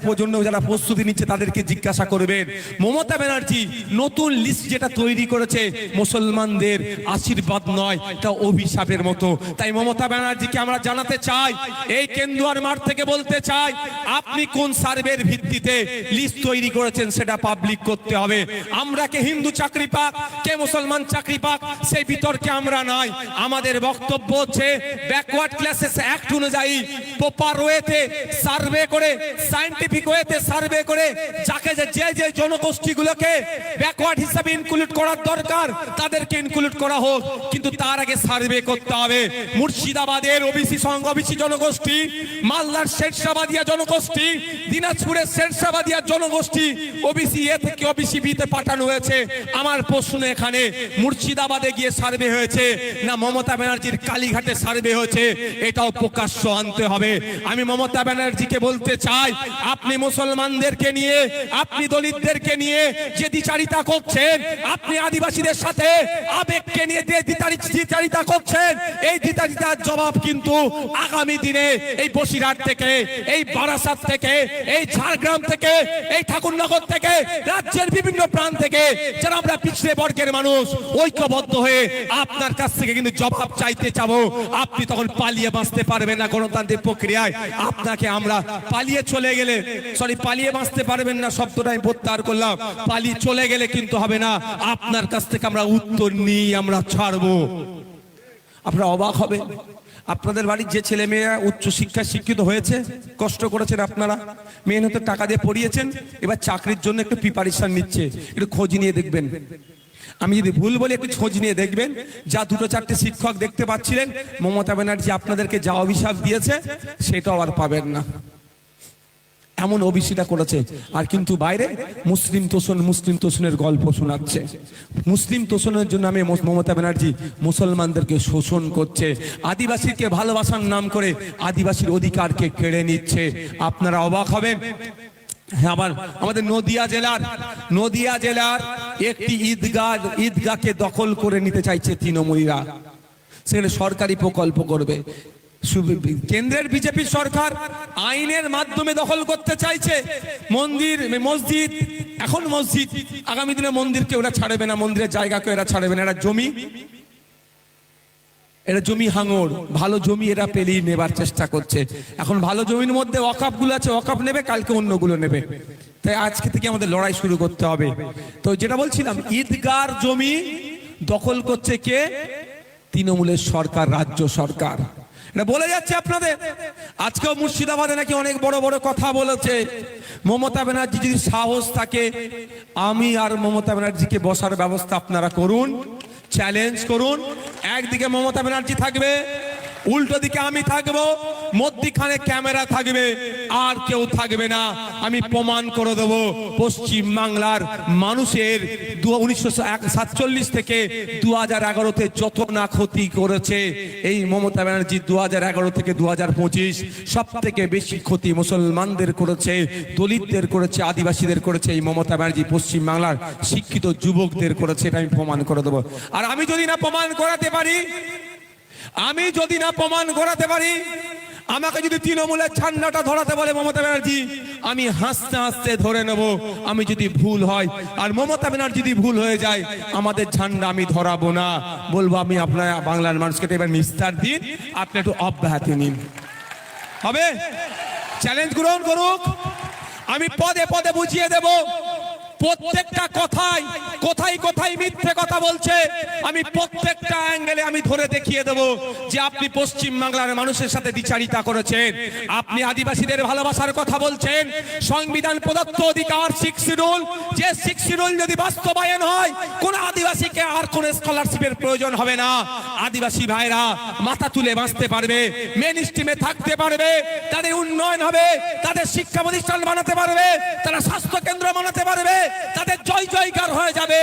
প্রস্তুতি নিচ্ছে, তাদেরকে জিজ্ঞাসা করবেন। মমতা ব্যানার্জি নতুন লিস্ট যেটা তৈরি করেছে মুসলমানদের আশীর্বাদ নয়, তা অভিশাপের মতো। তাই মমতা ব্যানার্জিকে আমরা জানাতে চাই, এই কেন্দুয়ার মাঠ থেকে বলতে চাই, আপনি কোন সার্ভের ভিত্তিতে লিস্ট তৈরি করেছেন সেটা পাবলিক করতে হবে। আমরা কে হিন্দু চাকরি পাক, কে মুসলমান চাকরি পাক, সেই বিতর্কে আমরা নাই। আমাদের বক্তব্য হচ্ছে ব্যাকওয়ার্ড ক্লাসেস অ্যাক্ট অনুযায়ী প্রপার ওয়েতে সার্ভে করে, সায়েন্টিফিক ওয়েতে সার্ভে করে, যাকে যে জনগোষ্ঠীগুলোকে ব্যাকওয়ার্ড হিসাবে ইনক্লুড করার দরকার তাদেরকে ইনক্লুড করা হোক। কিন্তু তার আগে সার্ভে করতে হবে। মুর্শিদাবাদের ওবিসি জনগোষ্ঠী, মালদার শেরশাবাদিয়া জনগোষ্ঠী, দিনাজপুরের শেরশাবাদিয়া জনগোষ্ঠী ওবিসি এ থেকে ওবিসি বি তে পাঠানো হয়েছে। আমার প্রশ্ন এখানে, মুর্শিদাবাদে গিয়ে সার্ভে হয়েছে না মমতা ব্যানার্জির কালীঘাটে সার্ভে হয়েছে? এটাও প্রকাশ্য আনতে হবে। আমি মমতা ব্যানার্জিকে বলতে চাই, আপনি মুসলমানদেরকে নিয়ে, আপনি দলিতদেরকে নিয়ে যে দ্বিচারিতা করছেন, আপনি আদিবাসীদের সাথে আবেগকে নিয়ে যে দ্বিচারিতা করছেন, এই দ্বিচারিতার জবাব কিন্তু আগামী দিনে এই বসিরহাট থেকে, এই বারাসাত থেকে, এই ঝাড়গ্রাম থেকে, এই ঠাকুরনগর থেকে, রাজ্যের বিভিন্ন প্রান্ত থেকে যারা আমরা পিছড়ে বর্গের মানুষ ঐক্যবদ্ধ হয়ে আপনার কাছ থেকে কিন্তু জবাব চাইতে চাবো। আপনি তখন পালিয়ে বাঁচতে পারবেন না গণতান্ত্রিক প্রক্রিয়ায়। আপনাকে আমরা পালিয়ে চলে গেলে, পালিয়ে বাঁচতে পারবেন না শব্দটা আমি প্রত্যাহার করলাম। পালিয়ে চলে গেলে কিন্তু হবে না, আপনার কাছ থেকে আমরা উত্তর নিয়ে আমরা ছাড়বো। আপনারা অবাক হবে, আপনাদের বাড়ির যে ছেলে মেয়েরা উচ্চ শিক্ষায় শিক্ষিত হয়েছে, কষ্ট করেছেন, আপনারা মেহনতে টাকা দিয়ে পড়িয়েছেন, এবার চাকরির জন্য একটু প্রিপারেশন নিচ্ছে, একটু খোঁজ নিয়ে দেখবেন। আমি যদি ভুল বলি একটু খোঁজ নিয়ে দেখবেন। যা 2-4টে শিক্ষক দেখতে পাচ্ছিলেন, মমতা ব্যানার্জি আপনাদেরকে যা অভিশাপ দিয়েছে সেটাও আর পাবেন না, এমন ওবিসিটা করেছে। আর কিন্তু বাইরে মুসলিম তোষণের গল্প শোনাচ্ছে। মুসলিম তোষণের জন্য আমি মমতা ব্যানার্জি মুসলমানদেরকে শোষণ করছে, আদিবাসীকে ভালোবাসার নাম করে আদিবাসীর অধিকারকে কেড়ে নিচ্ছে। আপনারা অবাক হবেন। আবার আমাদের নদিয়া জেলার একটি ঈদগাহকে দখল করে নিতে চাইছে তৃণমূলীরা, সেখানে সরকারি প্রকল্প করবে। কেন্দ্রের বিজেপি সরকার আইনের মাধ্যমে দখল করতে চাইছে মসজিদ। এখন মসজিদ, আগামী দিনে মন্দিরকে ওরা ছাড়বে না, মন্দিরের জায়গাকে এরা ছাড়বে না। এরা জমি হাঙর, ভালো জমি এরা পেলেই নেবার চেষ্টা করছে। এখন ভালো জমির মধ্যে ওয়াকফ গুলো আছে, ওয়াকফ নেবে, কালকে অন্যগুলো নেবে। তাই আজকে থেকে আমাদের লড়াই শুরু করতে হবে। তো যেটা বলছিলাম, ঈদগার জমি দখল করছে কে? তৃণমূলের সরকার, রাজ্য সরকার। এটা বলে যাচ্ছে আপনাদের। আজকেও মুর্শিদাবাদে নাকি অনেক বড় বড় কথা বলেছে। মমতা ব্যানার্জি যদি সাহস থাকে, আমি আর মমতা ব্যানার্জিকে বসার ব্যবস্থা আপনারা করুন, চ্যালেঞ্জ করুন। একদিকে মমতা ব্যানার্জি থাকবে, উল্টো দিকে আমি থাকবো, মধ্যখানে ক্যামেরা থাকবে, আর কেউ থাকবে না। আমি প্রমাণ করে দেবো পশ্চিম বাংলার মানুষের 1947 থেকে 2011-তে যত না ক্ষতি করেছে এই মমতা ব্যানার্জি, 2011 থেকে 2025 সব থেকে বেশি ক্ষতি মুসলমানদের করেছে, দলিতদের করেছে, আদিবাসীদের করেছে এই মমতা ব্যানার্জি। পশ্চিম বাংলার শিক্ষিত যুবকদের করেছে, এটা আমি প্রমাণ করে দেবো। আর আমি যদি না প্রমাণ করাতে পারি, আমাকে যদি তৃণমূলের ঝান্ডাটা ধরাতে বলে মমতা ব্যানার্জি, আমি হাসতে হাসতে ধরে নেব, আমি যদি ভুল হয়। আর মমতা ব্যানার্জি যদি ভুল হয়ে যায়, আমাদের ঝান্ডা আমি ধরাবো না, বলবো আমি আপনার বাংলার মানুষকে এবার নিস্তার দিন, আপনি একটু অব্যাহতি নিন। হবে? চ্যালেঞ্জ গ্রহণ করুক, আমি পদে পদে বুঝিয়ে দেব প্রত্যেকটা কথাই কোথায় কোথায় মিথ্যে কথা বলছে, আমি প্রত্যেকটা অ্যাঙ্গেলে আমি ধরে দেখিয়ে দেব যে আপনি পশ্চিম বাংলার মানুষের সাথে দ্বিচারিতা করেছেন, আপনি আদিবাসীদের ভালোবাসার কথা বলছেন। সংবিধান প্রদত্ত অধিকার 6 শিডিউল, যে 6 শিডিউল যদি বাস্তবায়ন হয়, কোন আদিবাসীকে আর কোন স্কলারশিপের প্রয়োজন হবে না। আদিবাসী ভাইরা মাথা তুলে বাঁচতে পারবে, মেন স্ট্রিমে থাকতে পারবে, তাদের উন্নয়ন হবে, তাদের শিক্ষা প্রতিষ্ঠান বানাতে পারবে, তারা স্বাস্থ্য কেন্দ্র বানাতে পারবে, তাদের জয় জয়কার হয়ে যাবে।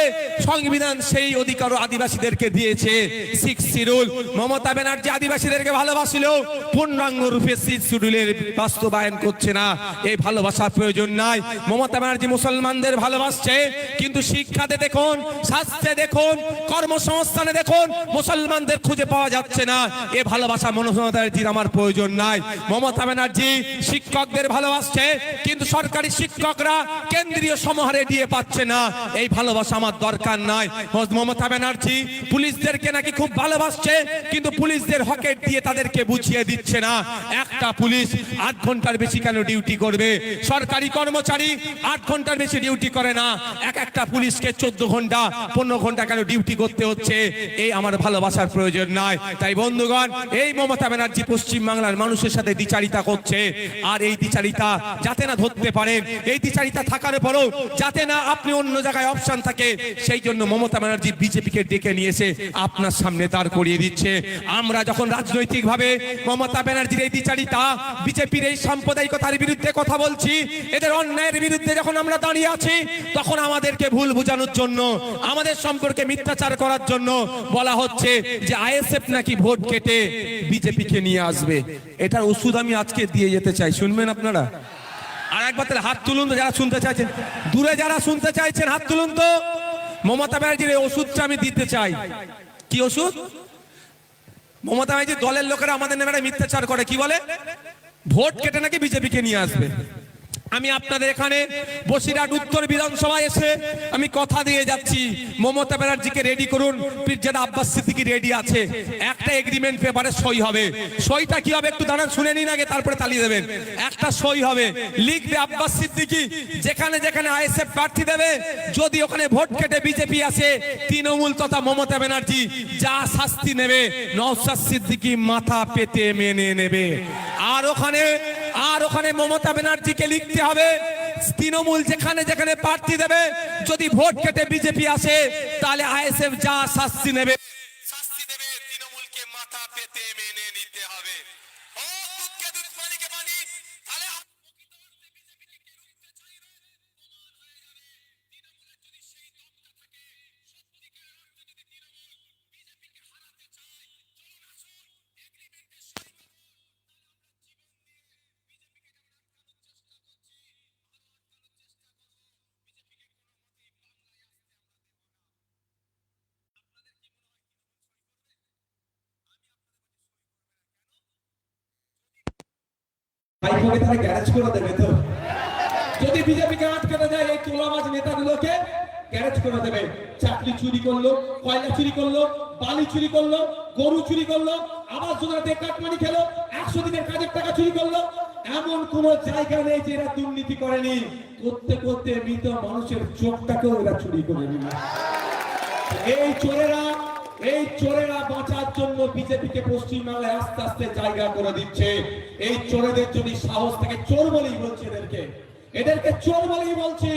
সংবিধান সেই অধিকার আদিবাসীদেরকে দিয়েছে। 6 শিডিউল মমতা ব্যানার্জি আদিবাসীদেরকে ভালোবাসিল, পূর্ণাঙ্গ রূপে 6 শিডিউলের বাস্তবায়ন করছে না। এই ভালোবাসার প্রয়োজন নাই। মমতা ব্যানার্জি মুসলমানদের ভালোবাসছে, কিন্তু শিক্ষাতে দেখুন, স্বাস্থ্যে দেখুন, কর্মসংস্থানে দেখুন, মুসলমানদের খুঁজে পাওয়া যাচ্ছে না। এই ভালোবাসা মমতা ব্যানার্জির আমার প্রয়োজন নাই। মমতা ব্যানার্জি শিক্ষকদের ভালোবাসছে, কিন্তু সরকারি শিক্ষকরা কেন্দ্রীয় সমাহারে দিয়ে পাচ্ছে না। এই ভালোবাসা আমার দরকার নাই। মমতা ব্যানার্জি পুলিশদেরকে নাকি খুব ভালোবাসছে, কিন্তু পুলিশদের হকেট দিয়ে তাদেরকে বুঝিয়ে দিচ্ছে না। একটা পুলিশ 8 ঘন্টার বেশি কেন ডিউটি করবে? সরকারি কর্মচারী 8 ঘন্টার বেশি ডিউটি করে না, একটা পুলিশকে 14 ঘন্টা 15 ঘন্টা কেন ডিউটি করতে হচ্ছে? এই আমার ভালোবাসার প্রয়োজন নাই। তাই বন্ধুগণ, এই মমতা ব্যানার্জি পশ্চিম বাংলার মানুষের সাথে দ্বিচারিতা করছে। আর এই দ্বিচারিতা যাতে না ধরতে পারেন, এই দ্বিচারিতা থাকার পরেও যাতে না আপনি অন্য জায়গায় অপশন থাকে, সেই জন্য মমতা ব্যানার্জি বিজেপিকে ডেকে নিয়ে এসে আপনার সামনে দাঁড় করিয়ে দিচ্ছে। আমরা যখন রাজনৈতিকভাবে মমতা ব্যানার্জির এই দ্বিচারিতা, বিজেপির এই সাম্প্রদায়িকতার বিরুদ্ধে কথা বলছি, এদের অন্যায়ের বিরুদ্ধে যখন আমরা দাঁড়িয়ে আছি, তখন আমাদেরকে ভুল বোঝানোর জন্য, আমাদের সম্পর্কে মিথ্যাচার করার জন্য বলা হচ্ছে যে আইএসএফ নাকি ভোট কেটে বিজেপিকে নিয়ে আসবে। এটার ওষুধ আমি আজকে দিয়ে যেতে চাই, শুনবেন আপনারা? আর একবার তাহলে হাত তুলুন তো যারা শুনতে চাইছেন, দূরে যারা শুনতে চাইছেন হাত তুলুন তো। মমতা ব্যানার্জির এই ওষুধটা আমি দিতে চাই। কি ওষুধ? মমতা ব্যানার্জির দলের লোকেরা আমাদের নামে মিথ্যাচার করে, কি বলে? ভোট কেটে নাকি বিজেপিকে নিয়ে আসবে। আমি আপনাদের এখানে বসিরহাট উত্তর বিধানসভায় এসে আমি কথা দিয়ে যাচ্ছি, মমতা ব্যানার্জিকে রেডি করুন। পিরজাদা আব্বাস সিদ্দিকী রেডি আছে, একটা এগ্রিমেন্ট পেপারে সই হবে। সইটা কি হবে একটু দাঁড়ান, শুনে নিন আগে, তারপরে তালিয়ে দেবেন। একটা সই হবে, লিখবে আব্বাস সিদ্দিকী, যেখানে যেখানে আইএসএফ প্রার্থী দেবে, যদি ওখানে ভোট কেটে বিজেপি আসে, তৃণমূল তথা মমতা ব্যানার্জি যা শাস্তি নেবে, নওশাদ সিদ্দিকী মাথা পেতে মেনে নেবে। আর ওখানে মমতা ব্যানার্জিকে লিখতে হবে, তৃণমূল যেখানে যেখানে প্রার্থী দেবে, যদি ভোট কেটে বিজেপি আসে, তাহলে আইএসএফ যা শাস্তি নেবে, তৃণমূলকে মাথা পেতে মেনে নিতে হবে। ও দুধকে দুধ, পানিকে পানি। তাহলে বাইককে তারা গ্যারেজ করে দেবে তো। যদি বিজেপিকে আটকাতে যায়, এই তোলাবাজ নেতাগুলোকে গ্যারেজ করে দেবে। চাকরি চুরি করলো, কয়লা চুরি করলো, বালি চুরি করলো, গরু চুরি করলো, আবাস যোজনাতে কাটমানি খেলো, 100 দিনের কাজের টাকা চুরি করলো। এমন কোন জায়গা নেই যে এরা দুর্নীতি করেনি। করতে করতে মৃত মানুষের চোখটাকেও এরা চুরি করে নিল। এই চোরেরা বাঁচার জন্য বিজেপিকে পশ্চিমবাংলায় আস্তে আস্তে জায়গা করে দিচ্ছে। এই চোরেদের যদি সাহস থাকে, চোর বলেই বলছি এদেরকে চোর বলেই বলছি,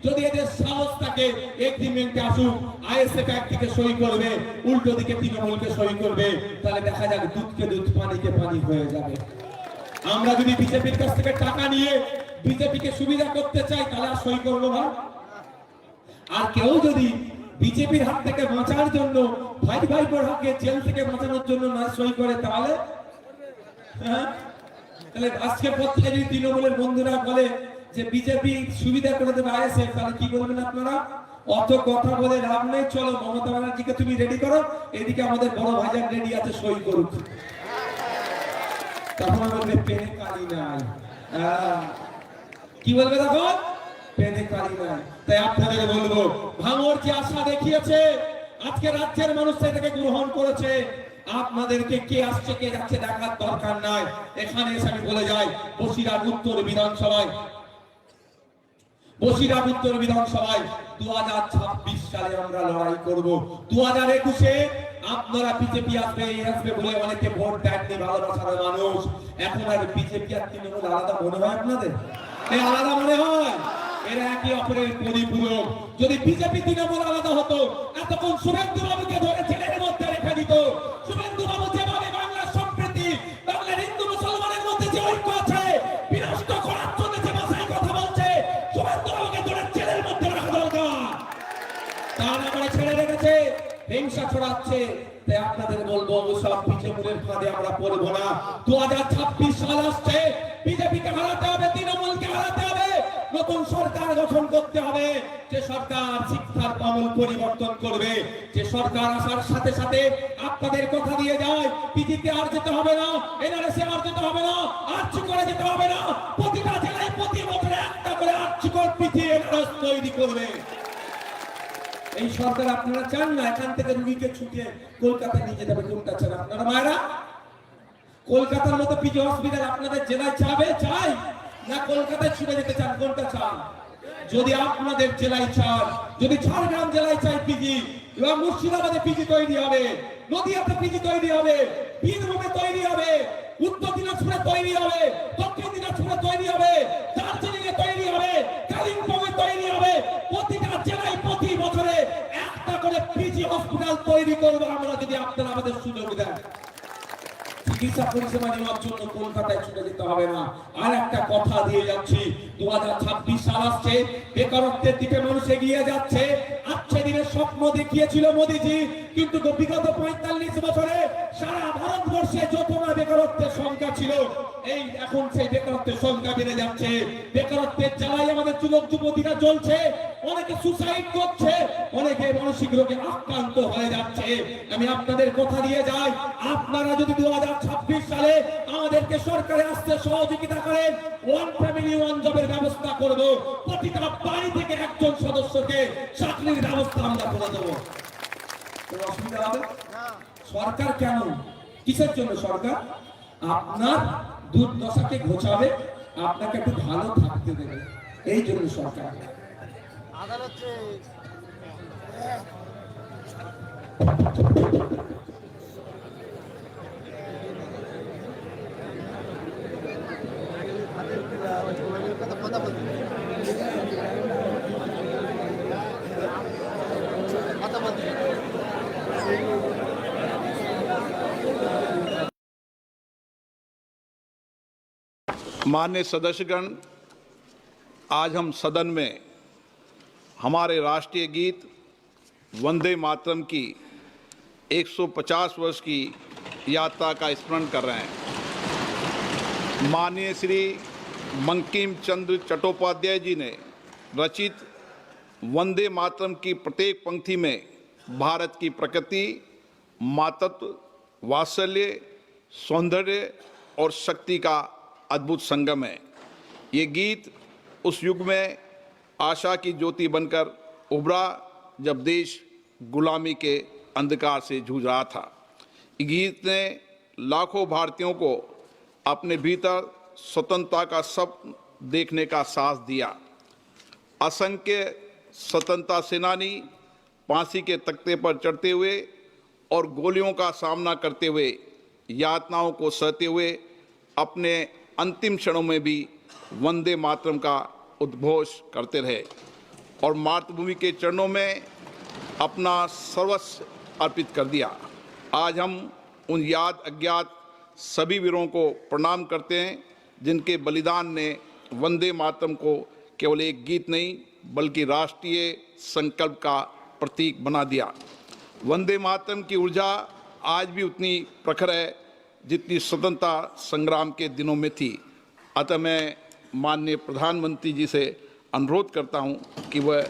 যদি এদের সাহস থাকে এগ্রিমেন্টে আসুক, আইএসএফ একদিকে সই করবে, উল্টো দিকে তৃণমূলকে সই করবে, তাহলে দেখা যাক দুধকে দুধ, পানিকে পানি হয়ে যাবে। আমরা যদি বিজেপির কাছ থেকে টাকা নিয়ে বিজেপিকে সুবিধা করতে চাই, তাহলে আর সই করবো না। আর কেউ যদি বিজেপির হাত থেকে বাঁচার জন্য, ভাই বোর হাতকে জেল থেকে বাঁচানোর জন্য না সই করে, তাহলে আজকে পত্রিকা যদি তৃণমূলের বন্ধুরা বলে যে বিজেপি সুবিধা করে দেবে আইএসএফ, তাহলে কি বলবেন আপনারা? অত কথা বলে লাভ নেই, চলো মমতা ব্যানার্জিকে তুমি রেডি করো, এদিকে আমাদের বড় ভাইজান রেডি আছে, সই করুক। তখন বলবে পেনে কালি নাই। কি বলবে তখন? পেনে কালি নাই। তাই আপনাদের বলবো, ভাঙর যে আশা দেখিয়েছে, আজকে রাজ্যের মানুষ সেটাকে গ্রহণ করেছে। আপনাদেরকে কে আসছে কে যাচ্ছে দেখার দরকার নাই। এখানে এসে আমি বলে যাই, বসিরহাট উত্তর বিধানসভায় 2026 সালে আমরা লড়াই করব। 2021-এ আপনারা বিজেপি আসবে বলে অনেকে ভোট দেননি, ভালোবাসার মানুষ। এখন আর বিজেপি আর তৃণমূল আলাদা মনে হয় আপনাদের? এই আলাদা মনে হয়? এরা একে অপরের পরিপূরক। যদি বিজেপি তৃণমূল আলাদা হতো, এতক্ষণ শুভেন্দু বাবুকে ধরে ছেলের মধ্যে রেখে দিত। শুভেন্দু বাবু যেভাবে বাংলার সম্প্রীতি, বাংলার হিন্দু মুসলমানের মধ্যে যে ঐক্য আছে বিনষ্ট করার জন্য যে ভাষায় কথা বলছে, শুভেন্দু বাবুকে ধরে ছেলের মধ্যে রাখা দরকার। তার আমরা ছেড়ে রেখেছে, হিংসা ছড়াচ্ছে। তাই আপনাদের বলবো, সব বিজেপির ফাঁদে আমরা পড়বো না। 2026 সাল আসছে, বিজেপিকে হারাতে হবে, তৃণমূলকে হারাতে হবে, নতুন সরকার গঠন করতে হবে। যে সরকার শিক্ষার আমূল পরিবর্তন করবে, যে সরকার আসার সাথে সাথে আপনাদের কথা দিয়ে যায়, পিজিতে আর যেতে হবে না, এনআরএসে আর যেতে হবে না, আর্চি করে যেতে হবে না, প্রতিটা জেলায় প্রতি বছরে একটা করে আর্চি করে পিজি এনআরএস তৈরি করবে। এই সরকার আপনারা চান না? এখান থেকে রুগীকে ছুটে কলকাতায় নিয়ে যেতে হবে। কোনটা চান আপনারা মায়েরা? কলকাতার মতো পিজি হসপিটাল আপনাদের জেলায় চাই না কলকাতায় ছুটে যেতে চান? কোনটা চান? যদি আপনাদের জেলায় চান, যদি ঝাড়গ্রাম জেলায় চাই পিজি, এবং মুর্শিদাবাদে পিজি তৈরি হবে, নদিয়াতে পিজি তৈরি হবে, বীরভূমে তৈরি হবে, উত্তর দিনাজপুরে তৈরি হবে, দক্ষিণ দিনাজপুরে তৈরি হবে, দার্জিলিং এ তৈরি হবে, কালিম্পংয়ে তৈরি হবে, প্রতিটা জেলায় প্রতি বছরে একটা করে পিজি হসপিটাল তৈরি করবো আমরা, যদি আপনারা আমাদের সুযোগ দেন। চিকিৎসা পরিষেবা নেওয়ার জন্য কলকাতায় ছুটে যেতে হবে না। আর একটা কথা দিয়ে যাচ্ছি, 2026 সাল আসছে, বেকারত্বের দিকে মানুষ এগিয়ে যাচ্ছে। আজকে দিনের স্বপ্ন দেখিয়েছিল মোদিজি, কিন্তু বিগত 45 বছরে সারা ভারতবর্ষে যত না বেকারত্বের সংখ্যা ছিল, এই এখন সেই বেকারত্বের সংখ্যা বেড়ে যাচ্ছে। বেকারত্বের জ্বালায় আমাদের যুবক যুবতীরা জ্বলছে, অনেকে সুসাইড করছে, অনেকে মানসিক রোগে আক্রান্ত হয়ে যাচ্ছে। আমি আপনাদের কথা দিয়ে যাই, আপনারা যদি 2026 সালে আমাদেরকে সরকারে আসতে সহযোগিতা করেন, ওয়ান ফ্যামিলি ওয়ান জবের ব্যবস্থা করব, প্রতিটা বাড়ি থেকে একজন সদস্যকে চাকরির ব্যবস্থা আমরা করে দেবো। কোনো অসুবিধা হবে না। সরকার কেন, কিসের জন্য সরকার? আপনার দুর্দশাকে ঘোচাবে, আপনাকে একটু ভালো থাকতে দেবে, এই জন্য সরকার। माननीय सदस्यगण, आज हम सदन में हमारे राष्ट्रीय गीत वंदे मातरम की 150 वर्ष की यात्रा का स्मरण कर रहे हैं। माननीय श्री बंकिम चंद्र चट्टोपाध्याय जी ने रचित वंदे मातरम की प्रत्येक पंक्ति में भारत की प्रकृति, मातृत्व, वात्सल्य, सौंदर्य और शक्ति का अद्भुत संगम है। ये गीत उस युग में आशा की ज्योति बनकर उभरा जब देश गुलामी के अंधकार से जूझ रहा था। ये गीत ने लाखों भारतीयों को अपने भीतर स्वतंत्रता का स्वप्न देखने का साहस दिया। असंख्य स्वतंत्रता सेनानी फांसी के तख्ते पर चढ़ते हुए और गोलियों का सामना करते हुए, यातनाओं को सहते हुए अपने अंतिम क्षणों में भी वंदे मातरम का उद्घोष करते रहे और मातृभूमि के चरणों में अपना सर्वस्व अर्पित कर दिया। आज हम उन याद अज्ञात सभी वीरों को प्रणाम करते हैं जिनके बलिदान ने वंदे मातरम को केवल एक गीत नहीं बल्कि राष्ट्रीय संकल्प का प्रतीक बना दिया। वंदे मातरम की ऊर्जा आज भी उतनी प्रखर है जितनी स्वतंत्रता संग्राम के दिनों में थी। अतः मैं माननीय प्रधानमंत्री जी से अनुरोध करता हूं कि वह